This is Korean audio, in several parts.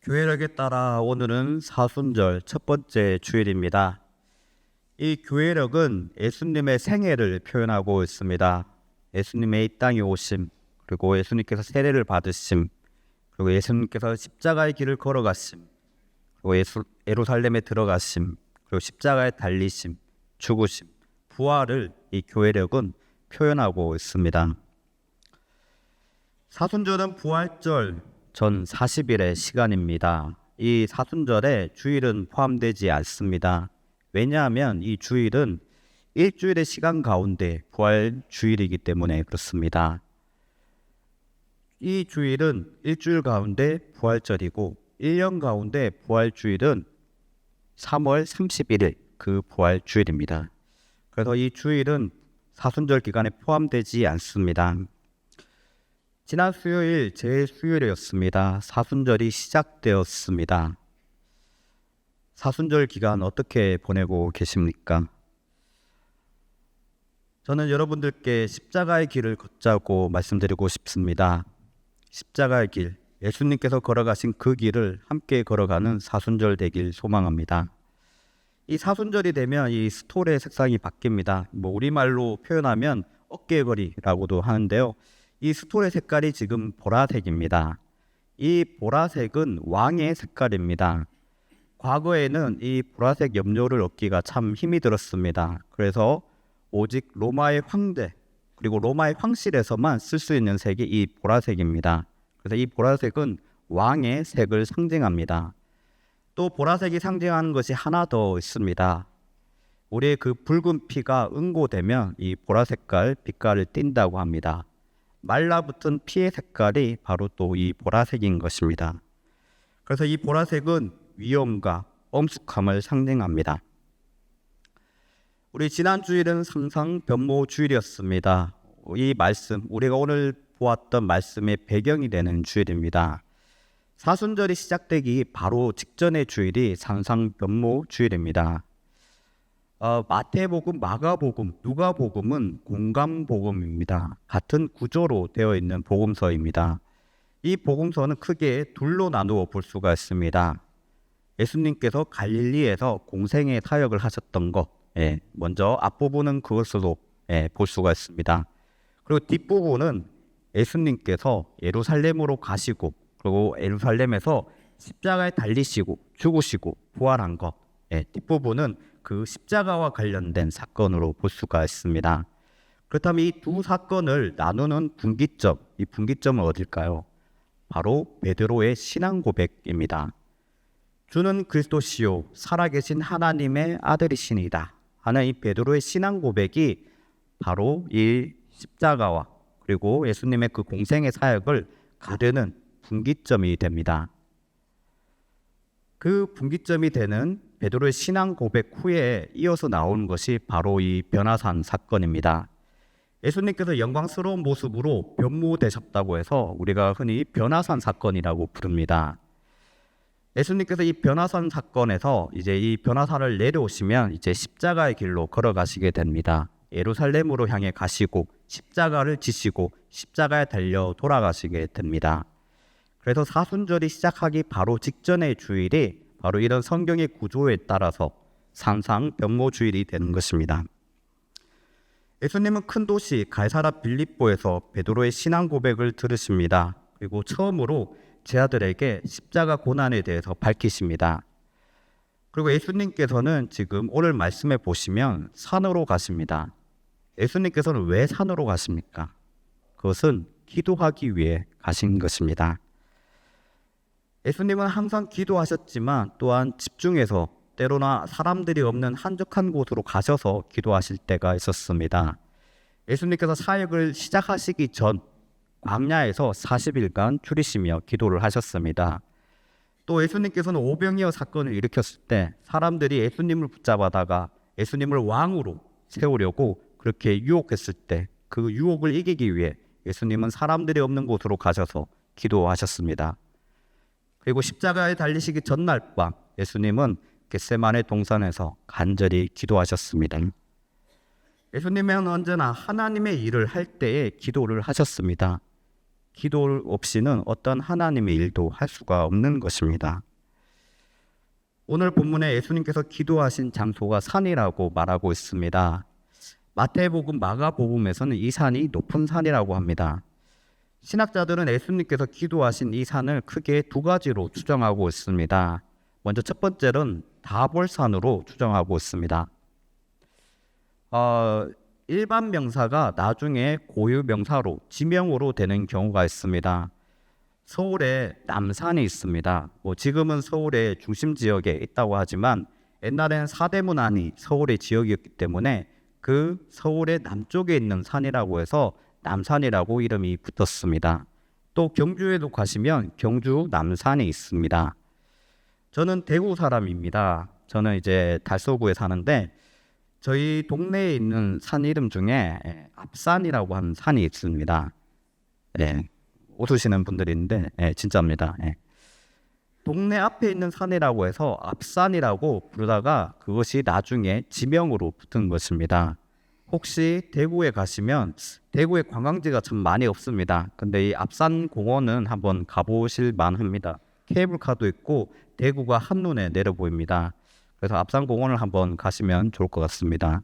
교회력에 따라 오늘은 사순절 첫 번째 주일입니다. 이 교회력은 예수님의 생애를 표현하고 있습니다. 예수님의 이 땅에 오심, 그리고 예수님께서 세례를 받으심, 그리고 예수님께서 십자가의 길을 걸어가심, 그리고 예루살렘에 들어가심, 그리고 십자가에 달리심, 죽으심, 부활을 이 교회력은 표현하고 있습니다. 사순절은 부활절 전 40일의 시간입니다. 이 사순절에 주일은 포함되지 않습니다. 왜냐하면 이 주일은 일주일의 시간 가운데 부활 주일이기 때문에 그렇습니다. 이 주일은 일주일 가운데 부활절이고 1년 가운데 부활주일은 3월 31일 그 부활주일입니다. 그래서 이 주일은 사순절 기간에 포함되지 않습니다. 지난 수요일 제 수요일이었습니다. 사순절이 시작되었습니다. 사순절 기간 어떻게 보내고 계십니까? 저는 여러분들께 십자가의 길을 걷자고 말씀드리고 싶습니다. 십자가의 길, 예수님께서 걸어가신 그 길을 함께 걸어가는 사순절 되길 소망합니다. 이 사순절이 되면 이 스톨의 색상이 바뀝니다. 우리말로 표현하면 어깨거리라고도 하는데요. 이 스톨의 색깔이 지금 보라색입니다. 이 보라색은 왕의 색깔입니다. 과거에는 이 보라색 염료를 얻기가 참 힘이 들었습니다. 그래서 오직 로마의 황제 그리고 로마의 황실에서만 쓸 수 있는 색이 이 보라색입니다. 그래서 이 보라색은 왕의 색을 상징합니다. 또 보라색이 상징하는 것이 하나 더 있습니다. 우리의 그 붉은 피가 응고되면 이 보라색깔 빛깔을 띈다고 합니다. 말라붙은 피의 색깔이 바로 또 이 보라색인 것입니다. 그래서 이 보라색은 위엄과 엄숙함을 상징합니다. 우리 지난 주일은 상상변모 주일이었습니다. 이 말씀, 우리가 오늘 보았던 말씀의 배경이 되는 주일입니다. 사순절이 시작되기 바로 직전의 주일이 상상변모 주일입니다. 마태복음, 마가복음, 누가복음은 공감복음입니다. 같은 구조로 되어 있는 복음서입니다. 이 복음서는 크게 둘로 나누어 볼 수가 있습니다. 예수님께서 갈릴리에서 공생의 사역을 하셨던 것, 먼저 앞부분은 그것으로 볼 수가 있습니다. 그리고 뒷부분은 예수님께서 예루살렘으로 가시고 그리고 예루살렘에서 십자가에 달리시고 죽으시고 부활한 것, 뒷부분은 그 십자가와 관련된 사건으로 볼 수가 있습니다. 그렇다면 이 두 사건을 나누는 분기점, 이 분기점은 어딜까요? 바로 베드로의 신앙 고백입니다. 주는 그리스도시요 살아계신 하나님의 아들이시니다 하는 이 베드로의 신앙 고백이 바로 이 십자가와 그리고 예수님의 그 공생의 사역을 가르는 분기점이 됩니다. 그 분기점이 되는 베드로의 신앙 고백 후에 이어서 나오는 것이 바로 이 변화산 사건입니다. 예수님께서 영광스러운 모습으로 변모되셨다고 해서 우리가 흔히 변화산 사건이라고 부릅니다. 예수님께서 이 변화산 사건에서 이제 이 변화산을 내려오시면 이제 십자가의 길로 걸어가시게 됩니다. 예루살렘으로 향해 가시고 십자가를 지시고 십자가에 달려 돌아가시게 됩니다. 그래서 사순절이 시작하기 바로 직전의 주일이 바로 이런 성경의 구조에 따라서 상상변모 주일이 되는 것입니다. 예수님은 큰 도시 갈사라 빌립보에서 베드로의 신앙 고백을 들으십니다. 그리고 처음으로 제자들에게 십자가 고난에 대해서 밝히십니다. 그리고 예수님께서는 지금 오늘 말씀에 보시면 산으로 가십니다. 예수님께서는 왜 산으로 가십니까? 그것은 기도하기 위해 가신 것입니다. 예수님은 항상 기도하셨지만 또한 집중해서 때로나 사람들이 없는 한적한 곳으로 가셔서 기도하실 때가 있었습니다. 예수님께서 사역을 시작하시기 전 광야에서 40일간 줄이시며 기도를 하셨습니다. 또 예수님께서는 오병이어 사건을 일으켰을 때 사람들이 예수님을 붙잡아다가 예수님을 왕으로 세우려고 그렇게 유혹했을 때 그 유혹을 이기기 위해 예수님은 사람들이 없는 곳으로 가셔서 기도하셨습니다. 그리고 십자가에 달리시기 전날 밤 예수님은 겟세마네 동산에서 간절히 기도하셨습니다. 예수님은 언제나 하나님의 일을 할 때에 기도를 하셨습니다. 기도 없이는 어떤 하나님의 일도 할 수가 없는 것입니다. 오늘 본문에 예수님께서 기도하신 장소가 산이라고 말하고 있습니다. 마태복음, 마가복음에서는 이 산이 높은 산이라고 합니다. 신학자들은 예수님께서 기도하신 이 산을 크게 두 가지로 추정하고 있습니다. 먼저 첫 번째는 다볼산으로 추정하고 있습니다. 일반 명사가 나중에 고유 명사로 지명으로 되는 경우가 있습니다. 서울에 남산이 있습니다. 지금은 서울의 중심 지역에 있다고 하지만 옛날에는 사대문안이 서울의 지역이었기 때문에 그 서울의 남쪽에 있는 산이라고 해서 남산이라고 이름이 붙었습니다. 또 경주에도 가시면 경주 남산이 있습니다. 저는 대구 사람입니다. 저는 이제 달서구에 사는데 저희 동네에 있는 산 이름 중에 앞산이라고 하는 산이 있습니다. 웃으시는 분들이 있는데 진짜입니다. 동네 앞에 있는 산이라고 해서 앞산이라고 부르다가 그것이 나중에 지명으로 붙은 것입니다. 혹시 대구에 가시면 대구에 관광지가 참 많이 없습니다. 근데 이 앞산 공원은 한번 가보실 만합니다. 케이블카도 있고 대구가 한눈에 내려 보입니다. 그래서 앞산 공원을 한번 가시면 좋을 것 같습니다.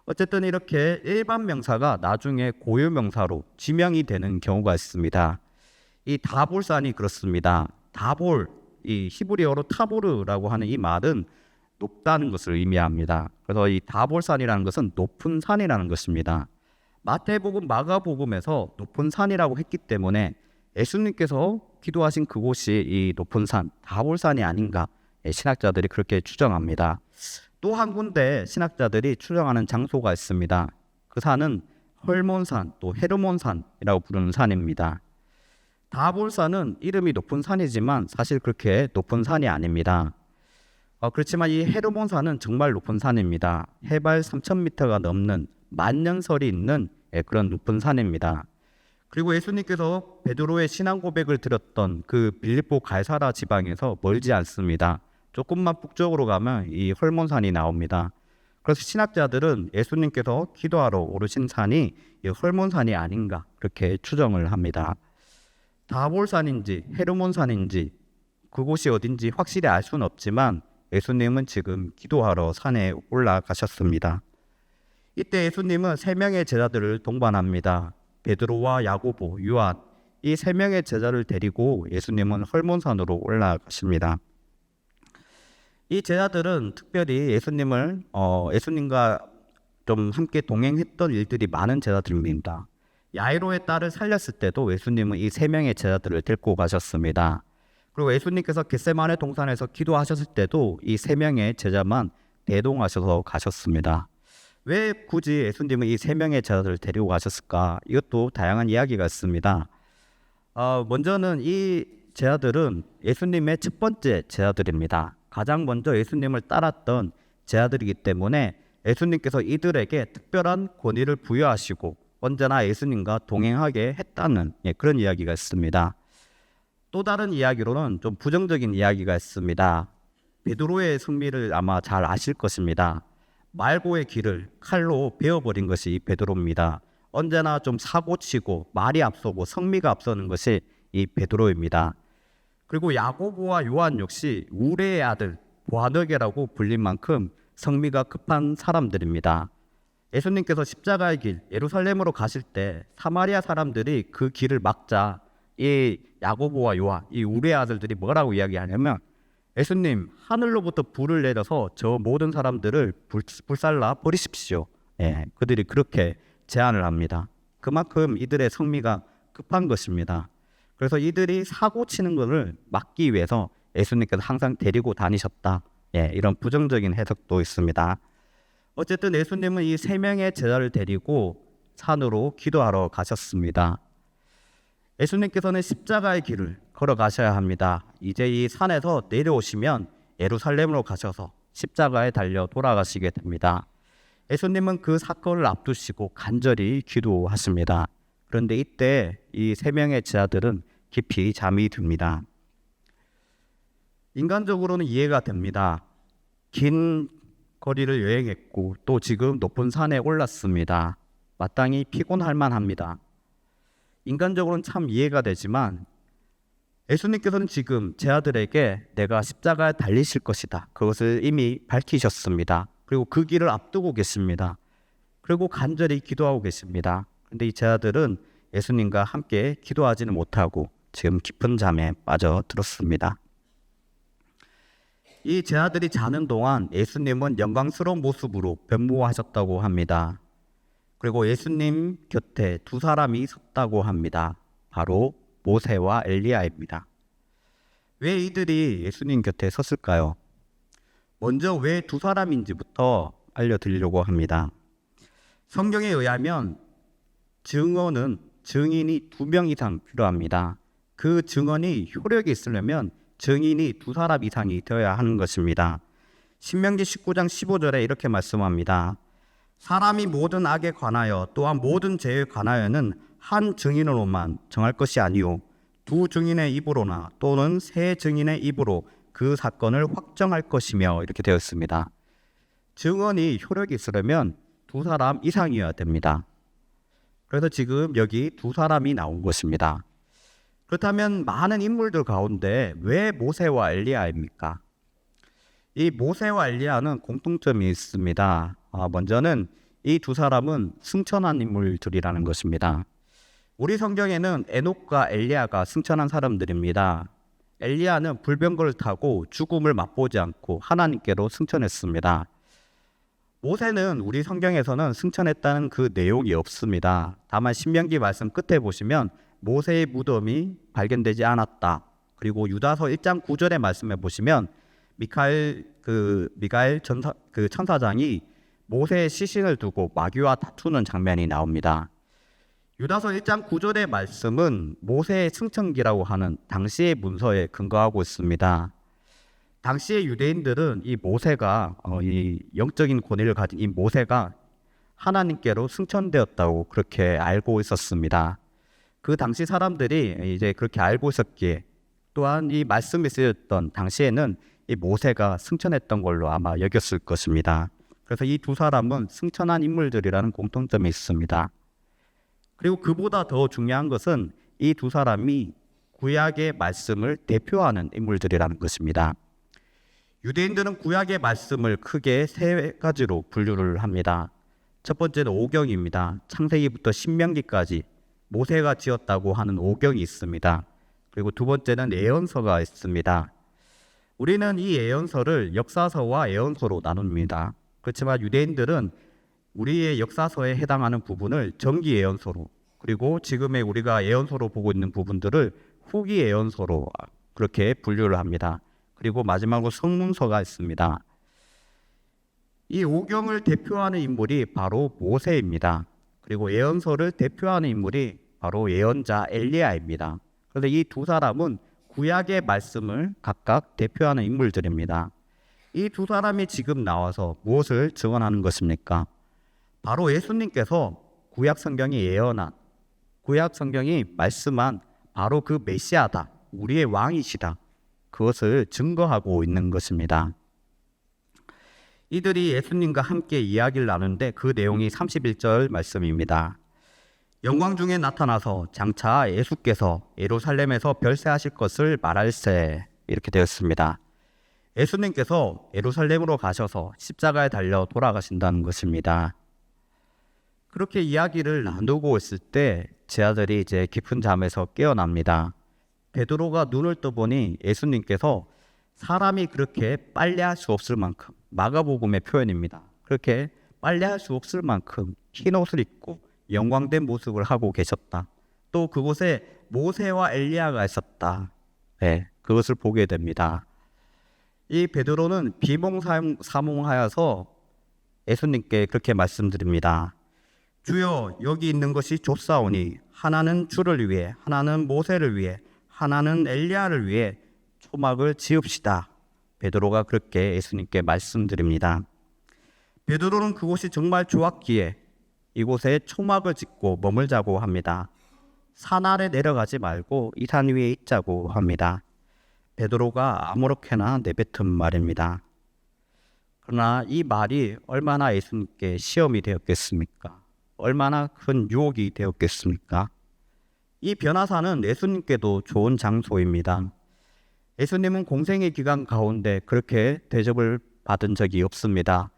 어쨌든 이렇게 일반 명사가 나중에 고유 명사로 지명이 되는 경우가 있습니다. 이 다볼산이 그렇습니다. 다볼, 이 히브리어로 타보르라고 하는 이 말은 높다는 것을 의미합니다. 그래서 이 다볼산이라는 것은 높은 산이라는 것입니다. 마태복음, 마가복음에서 높은 산이라고 했기 때문에 예수님께서 기도하신 그곳이 이 높은 산, 다볼산이 아닌가 신학자들이 그렇게 추정합니다. 또 한 군데 신학자들이 추정하는 장소가 있습니다. 그 산은 헐몬산, 또 헤르몬산이라고 부르는 산입니다. 다볼산은 이름이 높은 산이지만 사실 그렇게 높은 산이 아닙니다. 그렇지만 이 헤르몬산은 정말 높은 산입니다. 해발 3,000m가 넘는 만년설이 있는 그런 높은 산입니다. 그리고 예수님께서 베드로의 신앙 고백을 드렸던 그 빌립보 갈사라 지방에서 멀지 않습니다. 조금만 북쪽으로 가면 이 헐몬산이 나옵니다. 그래서 신학자들은 예수님께서 기도하러 오르신 산이 이 헐몬산이 아닌가 그렇게 추정을 합니다. 다볼산인지 헤르몬산인지 그곳이 어딘지 확실히 알 수는 없지만 예수님은 지금 기도하러 산에 올라가셨습니다. 이때 예수님은 3명의 제자들을 동반합니다. 베드로와 야고보, 요한 이 3명의 제자를 데리고 예수님은 헐몬산으로 올라가십니다. 이 제자들은 특별히 예수님과 좀 함께 동행했던 일들이 많은 제자들입니다. 야이로의 딸을 살렸을 때도 예수님은 이 3명의 제자들을 데리고 가셨습니다. 그리고 예수님께서 겟세마네 동산에서 기도하셨을 때도 이 3명의 제자만 대동하셔서 가셨습니다. 왜 굳이 예수님은 이 3명의 제자들을 데리고 가셨을까? 이것도 다양한 이야기가 있습니다. 먼저는 이 제자들은 예수님의 첫 번째 제자들입니다. 가장 먼저 예수님을 따랐던 제자들이기 때문에 예수님께서 이들에게 특별한 권위를 부여하시고 언제나 예수님과 동행하게 했다는 그런 이야기가 있습니다. 또 다른 이야기로는 좀 부정적인 이야기가 있습니다. 베드로의 승리를 아마 잘 아실 것입니다. 말고의 길을 칼로 베어버린 것이 베드로입니다. 언제나 좀 사고치고 말이 앞서고 성미가 앞서는 것이 이 베드로입니다. 그리고 야고보와 요한 역시 우레의 아들 보아너게라고 불릴 만큼 성미가 급한 사람들입니다. 예수님께서 십자가의 길 예루살렘으로 가실 때 사마리아 사람들이 그 길을 막자 이 야고보와 요한 이 우레의 아들들이 뭐라고 이야기하냐면 예수님 하늘로부터 불을 내려서 저 모든 사람들을 불살라 버리십시오. 그들이 그렇게 제안을 합니다. 그만큼 이들의 성미가 급한 것입니다. 그래서 이들이 사고 치는 것을 막기 위해서 예수님께서 항상 데리고 다니셨다. 이런 부정적인 해석도 있습니다. 어쨌든 예수님은 이 3명의 제자를 데리고 산으로 기도하러 가셨습니다. 예수님께서는 십자가의 길을 걸어가셔야 합니다. 이제 이 산에서 내려오시면 예루살렘으로 가셔서 십자가에 달려 돌아가시게 됩니다. 예수님은 그 사건을 앞두시고 간절히 기도하십니다. 그런데 이때 이 3명의 제자들은 깊이 잠이 듭니다. 인간적으로는 이해가 됩니다. 긴 거리를 여행했고 또 지금 높은 산에 올랐습니다. 마땅히 피곤할 만합니다. 인간적으로는 참 이해가 되지만 예수님께서는 지금 제 아들에게 내가 십자가에 달리실 것이다, 그것을 이미 밝히셨습니다. 그리고 그 길을 앞두고 계십니다. 그리고 간절히 기도하고 계십니다. 근데 이 제 아들은 예수님과 함께 기도하지는 못하고 지금 깊은 잠에 빠져들었습니다. 이 제 아들이 자는 동안 예수님은 영광스러운 모습으로 변모하셨다고 합니다. 그리고 예수님 곁에 두 사람이 섰다고 합니다. 바로 모세와 엘리야입니다. 왜 이들이 예수님 곁에 섰을까요? 먼저 왜 두 사람인지부터 알려드리려고 합니다. 성경에 의하면 증인이 2명 이상 필요합니다. 그 증언이 효력이 있으려면 증인이 2사람 이상이 되어야 하는 것입니다. 신명기 19장 15절에 이렇게 말씀합니다. 사람이 모든 악에 관하여 또한 모든 죄에 관하여는 한 증인으로만 정할 것이 아니요 두 증인의 입으로나 또는 세 증인의 입으로 그 사건을 확정할 것이며, 이렇게 되어 있습니다. 증언이 효력이 있으려면 2사람 이상이어야 됩니다. 그래서 지금 여기 2사람이 나온 것입니다. 그렇다면 많은 인물들 가운데 왜 모세와 엘리야입니까? 이 모세와 엘리야는 공통점이 있습니다. 먼저는 이 2사람은 승천한 인물들이라는 것입니다. 우리 성경에는 에녹과 엘리야가 승천한 사람들입니다. 엘리야는 불병거를 타고 죽음을 맛보지 않고 하나님께로 승천했습니다. 모세는 우리 성경에서는 승천했다는 그 내용이 없습니다. 다만 신명기 말씀 끝에 보시면 모세의 무덤이 발견되지 않았다. 그리고 유다서 1장 9절의 말씀에 보시면 미가엘 천사장이 모세의 시신을 두고 마귀와 다투는 장면이 나옵니다. 유다서 1장 9절의 말씀은 모세의 승천기라고 하는 당시의 문서에 근거하고 있습니다. 당시의 유대인들은 이 모세가 이 영적인 권위를 가진 이 모세가 하나님께로 승천되었다고 그렇게 알고 있었습니다. 그 당시 사람들이 이제 그렇게 알고 있었기에, 또한 이 말씀이 쓰였던 당시에는 이 모세가 승천했던 걸로 아마 여겼을 것입니다. 그래서 이 2사람은 승천한 인물들이라는 공통점이 있습니다. 그리고 그보다 더 중요한 것은 이 2사람이 구약의 말씀을 대표하는 인물들이라는 것입니다. 유대인들은 구약의 말씀을 크게 3가지로 분류를 합니다. 첫 번째는 오경입니다. 창세기부터 신명기까지 모세가 지었다고 하는 오경이 있습니다. 그리고 두 번째는 예언서가 있습니다. 우리는 이 예언서를 역사서와 예언서로 나눕니다. 그렇지만 유대인들은 우리의 역사서에 해당하는 부분을 정기 예언서로, 그리고 지금의 우리가 예언서로 보고 있는 부분들을 후기 예언서로 그렇게 분류를 합니다. 그리고 마지막으로 성문서가 있습니다. 이 오경을 대표하는 인물이 바로 모세입니다. 그리고 예언서를 대표하는 인물이 바로 예언자 엘리야입니다. 그런데 이 2사람은 구약의 말씀을 각각 대표하는 인물들입니다. 이 2사람이 지금 나와서 무엇을 증언하는 것입니까? 바로 예수님께서 구약 성경이 예언한, 구약 성경이 말씀한 바로 그 메시아다, 우리의 왕이시다, 그것을 증거하고 있는 것입니다. 이들이 예수님과 함께 이야기를 나누는데 그 내용이 31절 말씀입니다. 영광 중에 나타나서 장차 예수께서 예루살렘에서 별세하실 것을 말할세, 이렇게 되었습니다. 예수님께서 예루살렘으로 가셔서 십자가에 달려 돌아가신다는 것입니다. 그렇게 이야기를 나누고 있을 때 제 아들이 이제 깊은 잠에서 깨어납니다. 베드로가 눈을 떠보니 예수님께서 사람이 그렇게 빨래할 수 없을 만큼, 마가복음의 표현입니다. 그렇게 빨래할 수 없을 만큼 흰 옷을 입고 영광된 모습을 하고 계셨다. 또 그곳에 모세와 엘리야가 있었다. 네, 그것을 보게 됩니다. 이 베드로는 비몽사몽하여서 예수님께 그렇게 말씀드립니다. 주여, 여기 있는 것이 좁사오니 하나는 주를 위해, 하나는 모세를 위해, 하나는 엘리야를 위해 초막을 지읍시다. 베드로가 그렇게 예수님께 말씀드립니다. 베드로는 그곳이 정말 좋았기에 이곳에 초막을 짓고 머물자고 합니다. 산 아래 내려가지 말고 이 산 위에 있자고 합니다. 베드로가 아무렇게나 내뱉은 말입니다. 그러나 이 말이 얼마나 예수님께 시험이 되었겠습니까? 얼마나 큰 유혹이 되었겠습니까? 이 변화사는 예수님께도 좋은 장소입니다. 예수님은 공생의 기간 가운데 그렇게 대접을 받은 적이 없습니다.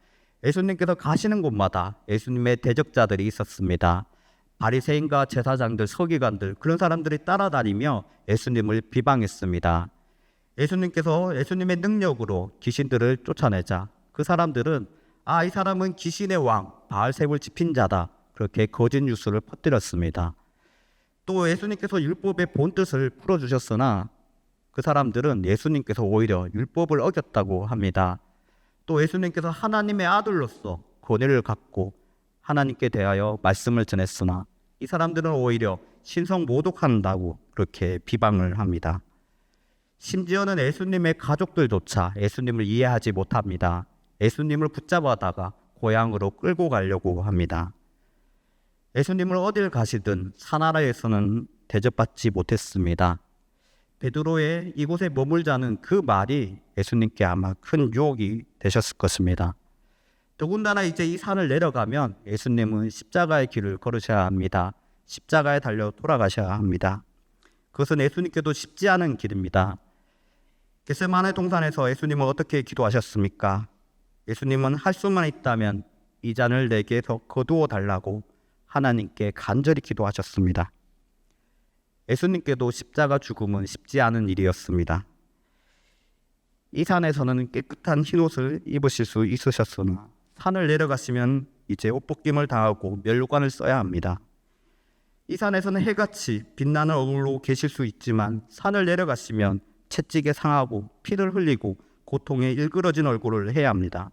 예수님께서 가시는 곳마다 예수님의 대적자들이 있었습니다. 바리새인과 제사장들, 서기관들, 그런 사람들이 따라다니며 예수님을 비방했습니다. 예수님께서 예수님의 능력으로 귀신들을 쫓아내자 그 사람들은 이 사람은 귀신의 왕 바알세불 집힌 자다, 그렇게 거짓 뉴스를 퍼뜨렸습니다. 또 예수님께서 율법의 본뜻을 풀어주셨으나 그 사람들은 예수님께서 오히려 율법을 어겼다고 합니다. 또 예수님께서 하나님의 아들로서 권위를 갖고 하나님께 대하여 말씀을 전했으나 이 사람들은 오히려 신성 모독한다고 그렇게 비방을 합니다. 심지어는 예수님의 가족들조차 예수님을 이해하지 못합니다. 예수님을 붙잡아다가 고향으로 끌고 가려고 합니다. 예수님을 어딜 가시든 사나라에서는 대접받지 못했습니다. 베드로의 이곳에 머물자는 그 말이 예수님께 아마 큰 유혹이 되셨을 것입니다. 더군다나 이제 이 산을 내려가면 예수님은 십자가의 길을 걸으셔야 합니다. 십자가에 달려 돌아가셔야 합니다. 그것은 예수님께도 쉽지 않은 길입니다. 겟세마네 동산에서 예수님은 어떻게 기도하셨습니까? 예수님은 할 수만 있다면 이 잔을 내게서 거두어 달라고 하나님께 간절히 기도하셨습니다. 예수님께도 십자가 죽음은 쉽지 않은 일이었습니다. 이 산에서는 깨끗한 흰옷을 입으실 수 있으셨으나 산을 내려가시면 이제 옷벗김을 당하고 면류관을 써야 합니다. 이 산에서는 해같이 빛나는 얼굴로 계실 수 있지만 산을 내려가시면 채찍에 상하고 피를 흘리고 고통에 일그러진 얼굴을 해야 합니다.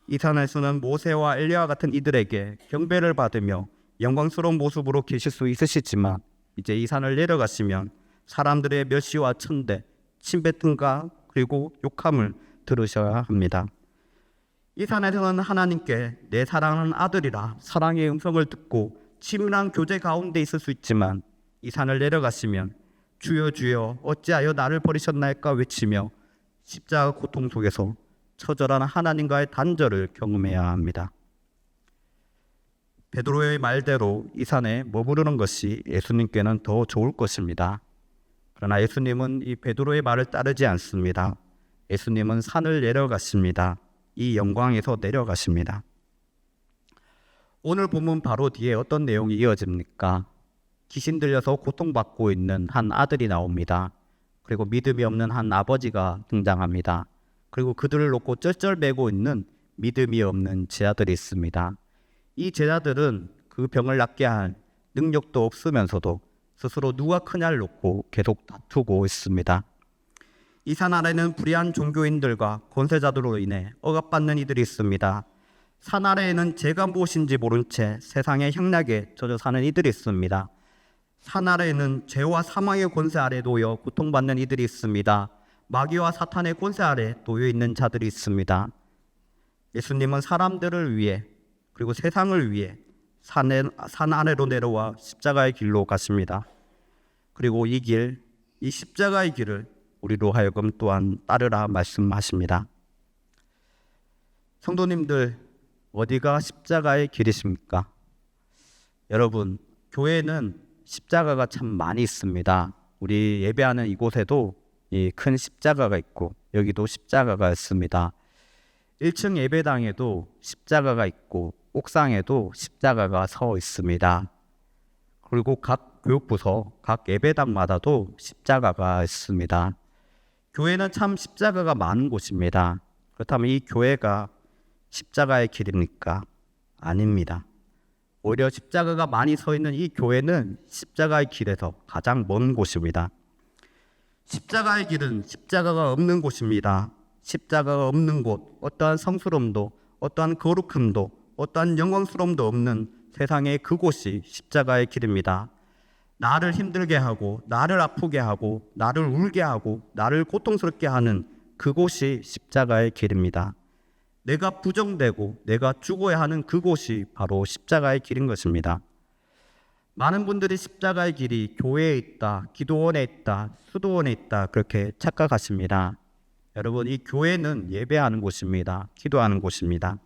이 산에서는 모세와 엘리야와 같은 이들에게 경배를 받으며 영광스러운 모습으로 계실 수 있으시지만 이제 이 산을 내려가시면 사람들의 멸시와 천대, 침뱉음과 그리고 욕함을 들으셔야 합니다. 이 산에서는 하나님께 내 사랑하는 아들이라 사랑의 음성을 듣고 치밀한 교제 가운데 있을 수 있지만 이 산을 내려가시면 주여 주여 어찌하여 나를 버리셨나이까 외치며 십자가 고통 속에서 처절한 하나님과의 단절을 경험해야 합니다. 베드로의 말대로 이 산에 머무르는 것이 예수님께는 더 좋을 것입니다. 그러나 예수님은 이 베드로의 말을 따르지 않습니다. 예수님은 산을 내려가십니다. 이 영광에서 내려가십니다. 오늘 본문 바로 뒤에 어떤 내용이 이어집니까? 귀신 들려서 고통받고 있는 한 아들이 나옵니다. 그리고 믿음이 없는 한 아버지가 등장합니다. 그리고 그들을 놓고 쩔쩔매고 있는 믿음이 없는 제자들이 있습니다. 이 제자들은 그 병을 낫게 할 능력도 없으면서도 스스로 누가 크냐를 놓고 계속 다투고 있습니다. 이 산 아래는 불의한 종교인들과 권세자들로 인해 억압받는 이들이 있습니다. 산 아래에는 죄가 무엇인지 모른 채 세상의 향락에 젖어 사는 이들이 있습니다. 산 아래에는 죄와 사망의 권세 아래 놓여 고통받는 이들이 있습니다. 마귀와 사탄의 권세 아래 놓여 있는 자들이 있습니다. 예수님은 사람들을 위해 그리고 세상을 위해 산 아래로 내려와 십자가의 길로 가십니다. 그리고 이 십자가의 길을 우리로 하여금 또한 따르라 말씀하십니다. 성도님들, 어디가 십자가의 길이십니까? 여러분, 교회는 십자가가 참 많이 있습니다. 우리 예배하는 이곳에도 이 큰 십자가가 있고 여기도 십자가가 있습니다. 1층 예배당에도 십자가가 있고 옥상에도 십자가가 서 있습니다. 그리고 각 교육부서, 각 예배당마다도 십자가가 있습니다. 교회는 참 십자가가 많은 곳입니다. 그렇다면 이 교회가 십자가의 길입니까? 아닙니다. 오히려 십자가가 많이 서 있는 이 교회는 십자가의 길에서 가장 먼 곳입니다. 십자가의 길은 십자가가 없는 곳입니다. 십자가가 없는 곳, 어떠한 성스러움도, 어떠한 거룩함도, 어떠한 영광스러움도 없는 세상의 그곳이 십자가의 길입니다. 나를 힘들게 하고, 나를 아프게 하고, 나를 울게 하고, 나를 고통스럽게 하는 그곳이 십자가의 길입니다. 내가 부정되고 내가 죽어야 하는 그곳이 바로 십자가의 길인 것입니다. 많은 분들이 십자가의 길이 교회에 있다, 기도원에 있다, 수도원에 있다 그렇게 착각하십니다. 여러분, 이 교회는 예배하는 곳입니다. 기도하는 곳입니다.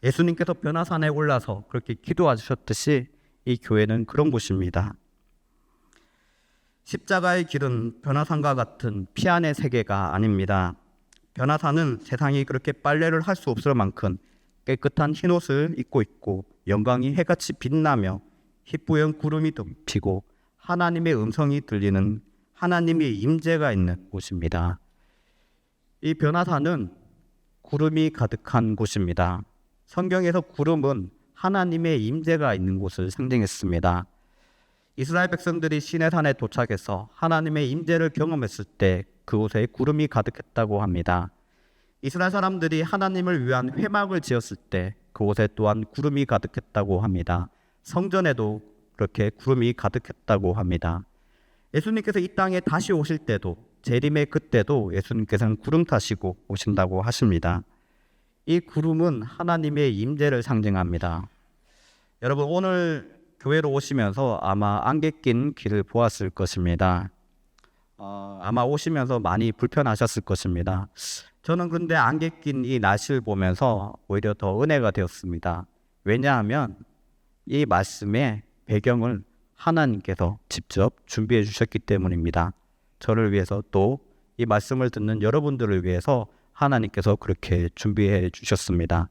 예수님께서 변화산에 올라서 그렇게 기도하셨듯이 이 교회는 그런 곳입니다. 십자가의 길은 변화산과 같은 피안의 세계가 아닙니다. 변화산은 세상이 그렇게 빨래를 할 수 없을 만큼 깨끗한 흰옷을 입고 있고 영광이 해같이 빛나며 희뿌연 구름이 덮이고 하나님의 음성이 들리는 하나님의 임재가 있는 곳입니다. 이 변화산은 구름이 가득한 곳입니다. 성경에서 구름은 하나님의 임재가 있는 곳을 상징했습니다. 이스라엘 백성들이 시내산에 도착해서 하나님의 임재를 경험했을 때 그곳에 구름이 가득했다고 합니다. 이스라엘 사람들이 하나님을 위한 회막을 지었을 때 그곳에 또한 구름이 가득했다고 합니다. 성전에도 그렇게 구름이 가득했다고 합니다. 예수님께서 이 땅에 다시 오실 때도 재림의 그때도 예수님께서는 구름 타시고 오신다고 하십니다. 이 구름은 하나님의 임재를 상징합니다. 여러분, 오늘 교회로 오시면서 아마 안개 낀 길을 보았을 것입니다. 아마 오시면서 많이 불편하셨을 것입니다. 저는 그런데 안개 낀 이 날씨를 보면서 오히려 더 은혜가 되었습니다. 왜냐하면 이 말씀의 배경을 하나님께서 직접 준비해 주셨기 때문입니다. 저를 위해서 또 이 말씀을 듣는 여러분들을 위해서 하나님께서 그렇게 준비해 주셨습니다.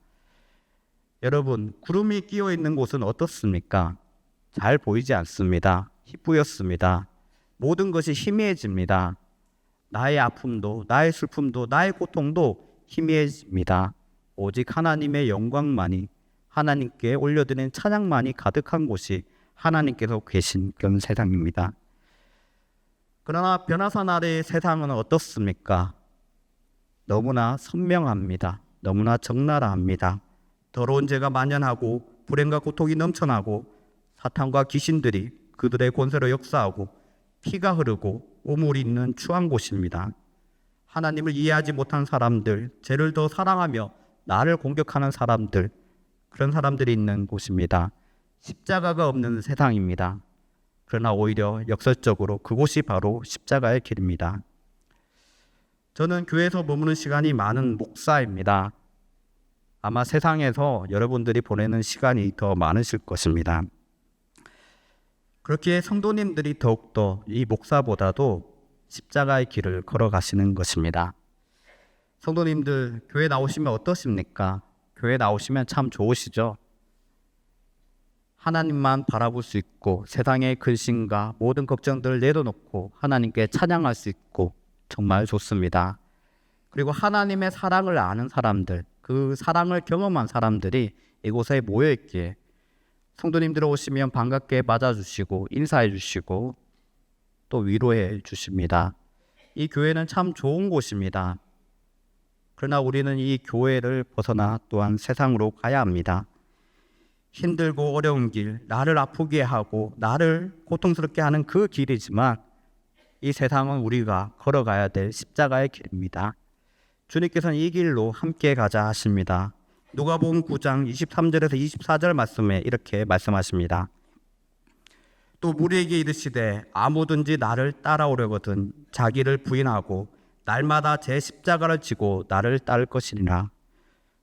여러분, 구름이 끼어 있는 곳은 어떻습니까? 잘 보이지 않습니다. 희뿌옇습니다. 모든 것이 희미해집니다. 나의 아픔도, 나의 슬픔도, 나의 고통도 희미해집니다. 오직 하나님의 영광만이, 하나님께 올려드린 찬양만이 가득한 곳이 하나님께서 계신 그런 세상입니다. 그러나 변화산 아래의 세상은 어떻습니까? 너무나 선명합니다. 너무나 적나라합니다. 더러운 죄가 만연하고 불행과 고통이 넘쳐나고 사탄과 귀신들이 그들의 권세로 역사하고 피가 흐르고 오물이 있는 추한 곳입니다. 하나님을 이해하지 못한 사람들, 죄를 더 사랑하며 나를 공격하는 사람들, 그런 사람들이 있는 곳입니다. 십자가가 없는 세상입니다. 그러나 오히려 역설적으로 그곳이 바로 십자가의 길입니다. 저는 교회에서 머무는 시간이 많은 목사입니다. 아마 세상에서 여러분들이 보내는 시간이 더 많으실 것입니다. 그렇게 성도님들이 더욱더 이 목사보다도 십자가의 길을 걸어가시는 것입니다. 성도님들, 교회 나오시면 어떠십니까? 교회 나오시면 참 좋으시죠? 하나님만 바라볼 수 있고 세상의 근심과 모든 걱정들을 내려놓고 하나님께 찬양할 수 있고 정말 좋습니다. 그리고 하나님의 사랑을 아는 사람들, 그 사랑을 경험한 사람들이 이곳에 모여있기에 성도님들 오시면 반갑게 맞아주시고 인사해 주시고 또 위로해 주십니다. 이 교회는 참 좋은 곳입니다. 그러나 우리는 이 교회를 벗어나 또한 세상으로 가야 합니다. 힘들고 어려운 길, 나를 아프게 하고 나를 고통스럽게 하는 그 길이지만 이 세상은 우리가 걸어가야 될 십자가의 길입니다. 주님께서는 이 길로 함께 가자 하십니다. 누가복음 9장 23절에서 24절 말씀에 이렇게 말씀하십니다. 또 무리에게 이르시되 아무든지 나를 따라오려거든 자기를 부인하고 날마다 제 십자가를 지고 나를 따를 것이니라.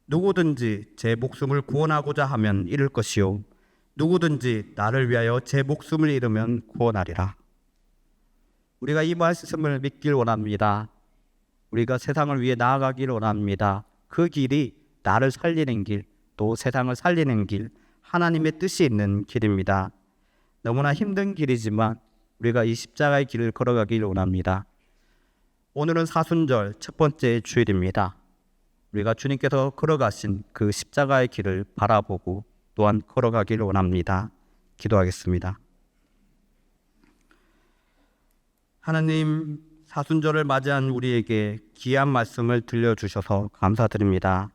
누구든지 제 목숨을 구원하고자 하면 잃을 것이요 누구든지 나를 위하여 제 목숨을 잃으면 구원하리라. 우리가 이 말씀을 믿길 원합니다. 우리가 세상을 위해 나아가길 원합니다. 그 길이 나를 살리는 길, 또 세상을 살리는 길, 하나님의 뜻이 있는 길입니다. 너무나 힘든 길이지만 우리가 이 십자가의 길을 걸어가길 원합니다. 오늘은 사순절 첫 번째 주일입니다. 우리가 주님께서 걸어가신 그 십자가의 길을 바라보고 또한 걸어가기를 원합니다. 기도하겠습니다. 하나님, 사순절을 맞이한 우리에게 귀한 말씀을 들려주셔서 감사드립니다.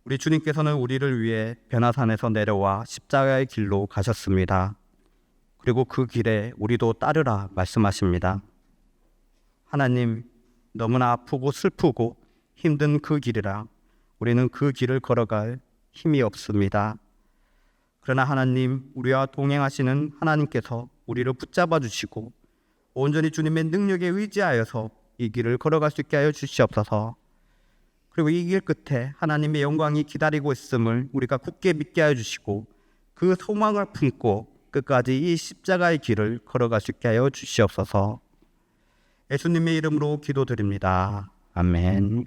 우리 주님께서는 우리를 위해 변화산에서 내려와 십자가의 길로 가셨습니다. 그리고 그 길에 우리도 따르라 말씀하십니다. 하나님, 너무나 아프고 슬프고 힘든 그 길이라 우리는 그 길을 걸어갈 힘이 없습니다. 그러나 하나님, 우리와 동행하시는 하나님께서 우리를 붙잡아 주시고 온전히 주님의 능력에 의지하여서 이 길을 걸어갈 수 있게 하여 주시옵소서. 그리고 이 길 끝에 하나님의 영광이 기다리고 있음을 우리가 굳게 믿게 하여 주시고 그 소망을 품고 끝까지 이 십자가의 길을 걸어갈 수 있게 하여 주시옵소서. 예수님의 이름으로 기도드립니다. 아멘.